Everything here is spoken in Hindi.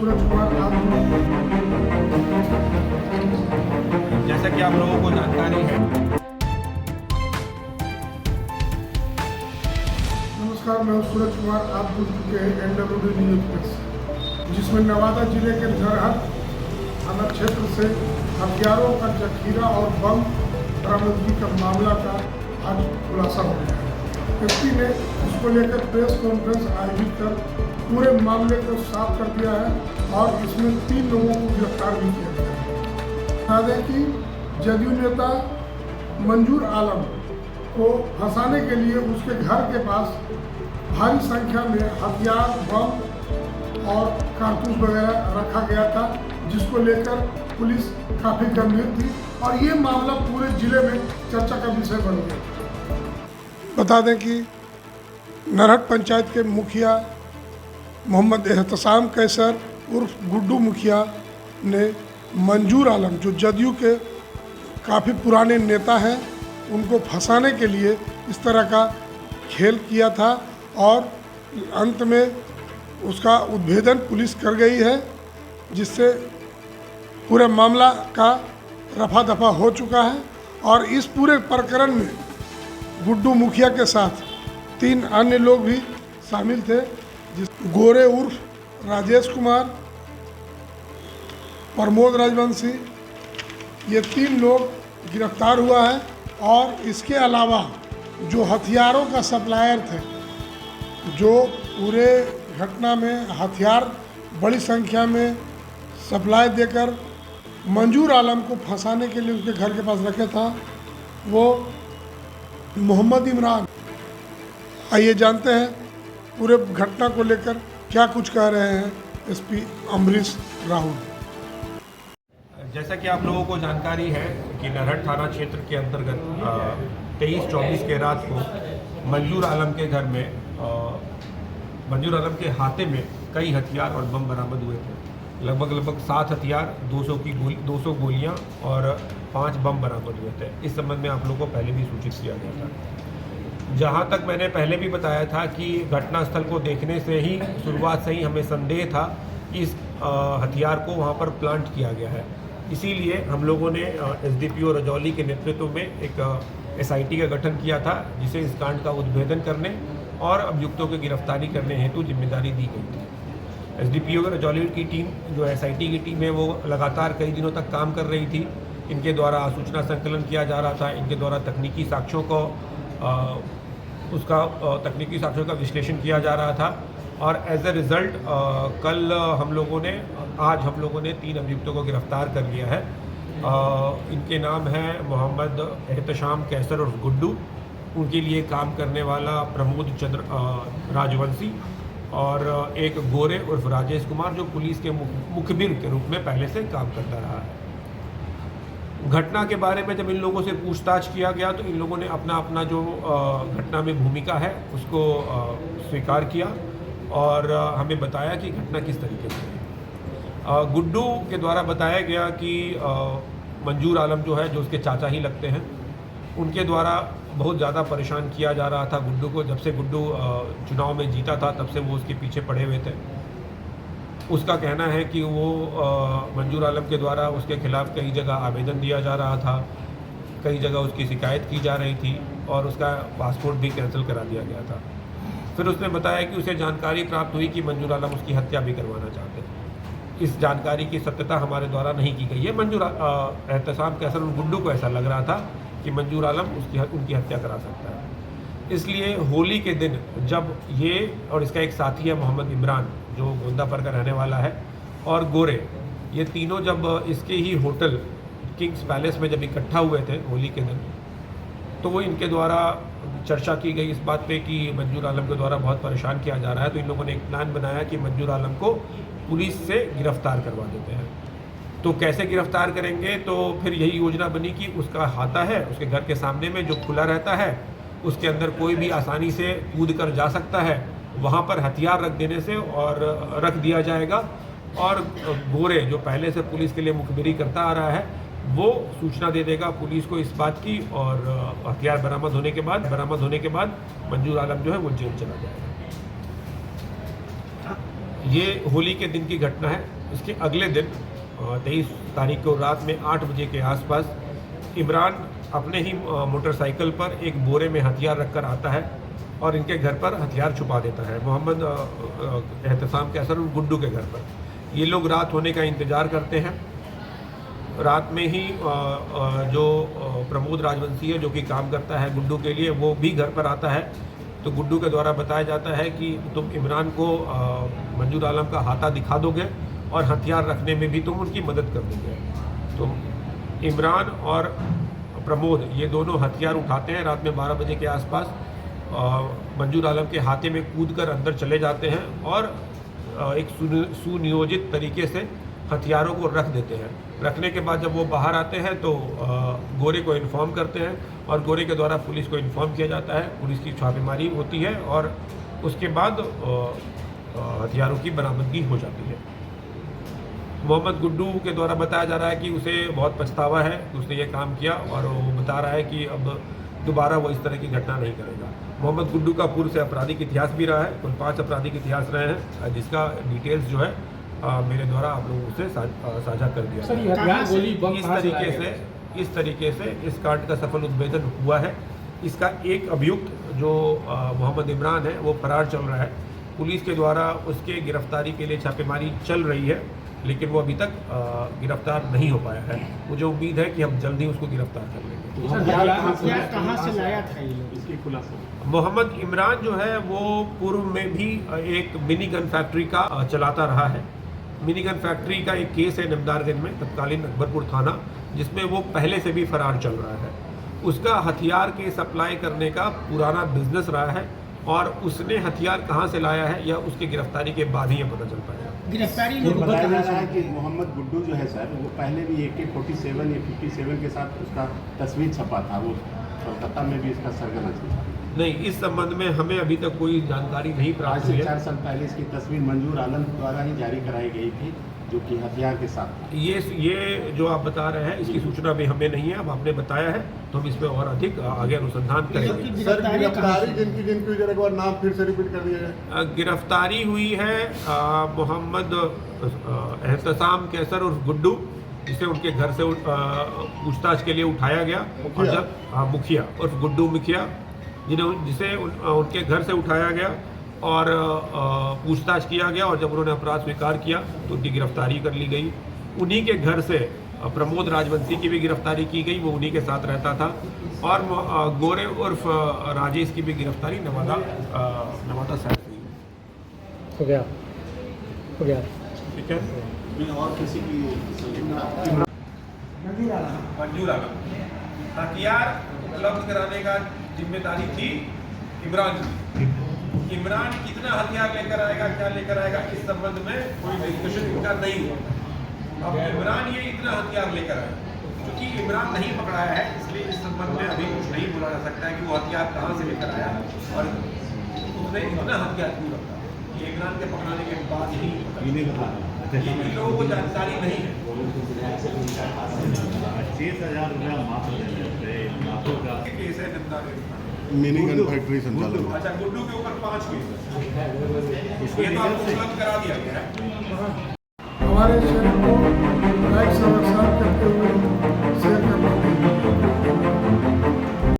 सूरज कुमार आप। जैसा कि आप लोगों को जानकारी है। नमस्कार, मैं सूरज कुमार। आप जुड़ चुके हैं NWD न्यूज एक्सप्रेस, जिसमें नवादा जिले के धरहट थाना क्षेत्र से हथियारों का जखीरा और बम बरामदगी का मामला का आज खुलासा हो गया है। एसपी ने इसको लेकर प्रेस कॉन्फ्रेंस आयोजित कर पूरे मामले को साफ कर दिया है और इसमें 3 लोगों को गिरफ्तार भी किया गया है। बता दें कि जदयू नेता मंजूर आलम को फंसाने के लिए उसके घर के पास भारी संख्या में हथियार, बम और कारतूस वगैरह रखा गया था, जिसको लेकर पुलिस काफ़ी गंभीर थी और ये मामला पूरे जिले में चर्चा का विषय बन गया। बता दें कि नरहट पंचायत के मुखिया मोहम्मद एहतसाम कैसर उर्फ गुड्डू मुखिया ने मंजूर आलम, जो जदयू के काफ़ी पुराने नेता हैं, उनको फंसाने के लिए इस तरह का खेल किया था और अंत में उसका उद्भेदन पुलिस कर गई है, जिससे पूरे मामला का रफा दफा हो चुका है। और इस पूरे प्रकरण में गुड्डू मुखिया के साथ 3 अन्य लोग भी शामिल थे, जिस गोरे उर्फ राजेश कुमार, प्रमोद राजवंशी, ये 3 लोग गिरफ्तार हुआ है। और इसके अलावा जो हथियारों का सप्लायर थे, जो पूरे घटना में हथियार बड़ी संख्या में सप्लाई देकर मंजूर आलम को फंसाने के लिए उसके घर के पास रखे था, वो मोहम्मद इमरान। आइए जानते हैं पूरे घटना को लेकर क्या कुछ कह रहे हैं एसपी अमरीश राहुल। जैसा कि आप लोगों को जानकारी है कि नरहट थाना क्षेत्र के अंतर्गत 23-24 के रात को मंजूर आलम के घर में मंजूर आलम के हाथे में कई हथियार और बम बरामद हुए थे। लगभग 7 हथियार, 200 गोलियां और 5 बम बरामद हुए थे। इस संबंध में आप लोगों को पहले भी सूचित किया गया था। जहां तक मैंने पहले भी बताया था कि घटनास्थल को देखने से ही शुरुआत से ही हमें संदेह था कि इस हथियार को वहां पर प्लांट किया गया है। इसीलिए हम लोगों ने SDPO रजौली के नेतृत्व में एक SIT का गठन किया था, जिसे इस कांड का उद्भेदन करने और अभियुक्तों की गिरफ्तारी करने हेतु जिम्मेदारी दी गई थी। SDPO रजौली की टीम, जो SIT की टीम है, वो लगातार कई दिनों तक काम कर रही थी। इनके द्वारा सूचना संकलन किया जा रहा था, इनके द्वारा तकनीकी साक्ष्यों का विश्लेषण किया जा रहा था और एज ए रिज़ल्ट आज हम लोगों ने 3 अभियुक्तों को गिरफ्तार कर लिया है। इनके नाम हैं मोहम्मद एहतसाम कैसर और गुड्डू, उनके लिए काम करने वाला प्रमोद चंद्र राजवंशी और एक गोरे उर्फ राजेश कुमार, जो पुलिस के मुखबिर के रूप में पहले से काम करता रहा है। घटना के बारे में जब इन लोगों से पूछताछ किया गया तो इन लोगों ने अपना जो घटना में भूमिका है उसको स्वीकार किया और हमें बताया कि घटना किस तरीके से है। गुड्डू के द्वारा बताया गया कि मंजूर आलम जो है, जो उसके चाचा ही लगते हैं, उनके द्वारा बहुत ज़्यादा परेशान किया जा रहा था गुड्डू को। जब से गुड्डू चुनाव में जीता था तब से वो उसके पीछे पड़े हुए थे। उसका कहना है कि वो मंजूर आलम के द्वारा उसके खिलाफ़ कई जगह आवेदन दिया जा रहा था, कई जगह उसकी शिकायत की जा रही थी और उसका पासपोर्ट भी कैंसिल करा दिया गया था। फिर उसने बताया कि उसे जानकारी प्राप्त हुई कि मंजूर आलम उसकी हत्या भी करवाना चाहते हैं। इस जानकारी की सत्यता हमारे द्वारा नहीं की गई है। मंजूर एहतसाम कैसर और गुड्डू को ऐसा लग रहा था कि मंजूर आलम उनकी हत्या करा सकता है। इसलिए होली के दिन जब ये और इसका एक साथी है मोहम्मद इमरान, जो गोंदापर का रहने वाला है, और गोरे, ये तीनों जब इसके ही होटल किंग्स पैलेस में जब इकट्ठा हुए थे होली के दिन, तो वो इनके द्वारा चर्चा की गई इस बात पे कि मंजूर आलम के द्वारा बहुत परेशान किया जा रहा है। तो इन लोगों ने एक प्लान बनाया कि मंजूर आलम को पुलिस से गिरफ्तार करवा देते हैं। तो कैसे गिरफ्तार करेंगे, तो फिर यही योजना बनी कि उसका हाथा है उसके घर के सामने में जो खुला रहता है, उसके अंदर कोई भी आसानी से कूद कर जा सकता है, वहाँ पर हथियार रख देने से और रख दिया जाएगा और गोरे, जो पहले से पुलिस के लिए मुखबिरी करता आ रहा है, वो सूचना दे देगा पुलिस को इस बात की और हथियार बरामद होने के बाद मंजूर आलम जो है वो जेल चला जाएगा। ये होली के दिन की घटना है। इसके अगले दिन 23 तारीख को रात में 8 बजे के आसपास इमरान अपने ही मोटरसाइकिल पर एक बोरे में हथियार रखकर आता है और इनके घर पर हथियार छुपा देता है, मोहम्मद एहतसाम कैसर और गुड्डू के घर पर। ये लोग रात होने का इंतज़ार करते हैं। रात में ही जो प्रमोद राजवंशी है, जो कि काम करता है गुड्डू के लिए, वो भी घर पर आता है। तो गुड्डू के द्वारा बताया जाता है कि तुम इमरान को मंजूर आलम का हाथा दिखा दोगे और हथियार रखने में भी तुम उनकी मदद कर दोगे। तो इमरान और प्रमोद ये दोनों हथियार उठाते हैं। रात में 12 बजे के आसपास मंजूर आलम के हाथे में कूदकर अंदर चले जाते हैं और एक सुनियोजित तरीके से हथियारों को रख देते हैं। रखने के बाद जब वो बाहर आते हैं तो गोरे को इन्फॉर्म करते हैं और गोरे के द्वारा पुलिस को इन्फॉर्म किया जाता है। पुलिस की छापेमारी होती है और उसके बाद हथियारों की बरामदगी हो जाती है। मोहम्मद गुड्डू के द्वारा बताया जा रहा है कि उसे बहुत पछतावा है कि उसने ये काम किया और वो बता रहा है कि अब दोबारा वो इस तरह की घटना नहीं करेगा। मोहम्मद गुड्डू का पूर्व से आपराधिक इतिहास भी रहा है, कुल 5 आपराधिक इतिहास रहे हैं, जिसका डिटेल्स जो है मेरे द्वारा आप लोगों से साझा कर दिया गया। इस तरीके से इस कांड का सफल उद्भेदन हुआ है। इसका एक अभियुक्त जो मोहम्मद इमरान है वो फरार चल रहा है। पुलिस के द्वारा उसके गिरफ्तारी के लिए छापेमारी चल रही है, लेकिन वो अभी तक गिरफ्तार नहीं हो पाया है। मुझे उम्मीद है कि हम जल्द ही उसको गिरफ्तार कर लेंगे। कहाँ से लाया था ये लोग, इसकी खुलासा? मोहम्मद इमरान जो है वो पूर्व में भी एक मिनी गन फैक्ट्री का चलाता रहा है। मिनी गन फैक्ट्री का एक केस है नमदारगंज में, तत्कालीन अकबरपुर थाना, जिसमें वो पहले से भी फरार चल रहा है। उसका हथियार के सप्लाई करने का पुराना बिजनेस रहा है और उसने हथियार कहाँ से लाया है या उसकी गिरफ्तारी के बाद ही ये पता चल पाएगा। गिरफ्तारी ये बताया जा रहा है कि मोहम्मद गुड्डू जो है सर, वो पहले भी AK-47 या 57 के साथ उसका तस्वीर छपा था, वो कोलकाता में भी इसका सरगना था। नहीं, इस संबंध में हमें अभी तक कोई जानकारी नहीं आज प्राप्त से हुई है। 4 साल पहले इसकी तस्वीर मंजूर आलम द्वारा ही जारी कराई गई थी, जो कि हथियार के साथ था। ये जो आप बता रहे हैं इसकी सूचना भी हमें नहीं है। अब आपने बताया है तो हम इस पर और अधिक आगे अनुसंधान करेंगे। सर गिरफ्तारी जिनकी जरा एक बार नाम फिर से रिपीट कर दिया जाए। गिरफ्तारी हुई है मोहम्मद एहतसाम कैसर उर्फ गुड्डू, जिसे उनके घर से पूछताछ के लिए उठाया गया। और जब मुखिया उर्फ गुड्डू मुखिया, जिसे उनके घर से उठाया गया और पूछताछ किया गया और जब उन्होंने अपराध स्वीकार किया तो उनकी गिरफ्तारी कर ली गई। उन्हीं के घर से प्रमोद राजवंशी की भी गिरफ्तारी की गई, वो उन्हीं के साथ रहता था। और गोरे उर्फ राजेश की भी गिरफ्तारी नवादा साइड हुई। हो गया ठीक है। और किसी की मंजूर आलम हथियार उपलब्ध कराने का जिम्मेदारी थी इमरान की। इमरान कितना हथियार लेकर आएगा, क्या लेकर आएगा, इस संबंध में कोई डिस्कशन इनका नहीं हुआ। अब इमरान ये इतना हथियार लेकर आया, क्योंकि इमरान नहीं पकड़ाया है, इसलिए इस संबंध में अभी कुछ नहीं बोला जा सकता है कि वो हथियार कहाँ से लेकर आया और उसने इतना हथियार क्यों रखा। ये इमरान के पकड़ाने के बाद ही इन लोगों को जानकारी नहीं है। 60,000 रुपया मात्र केस है नमदारगंज का। मिनी गन फैक्ट्री संचालक। अच्छा, गुड्डू के ऊपर 5 केस ये तो आपको उपलब्ध करा दिया गया है। हमारे शहर को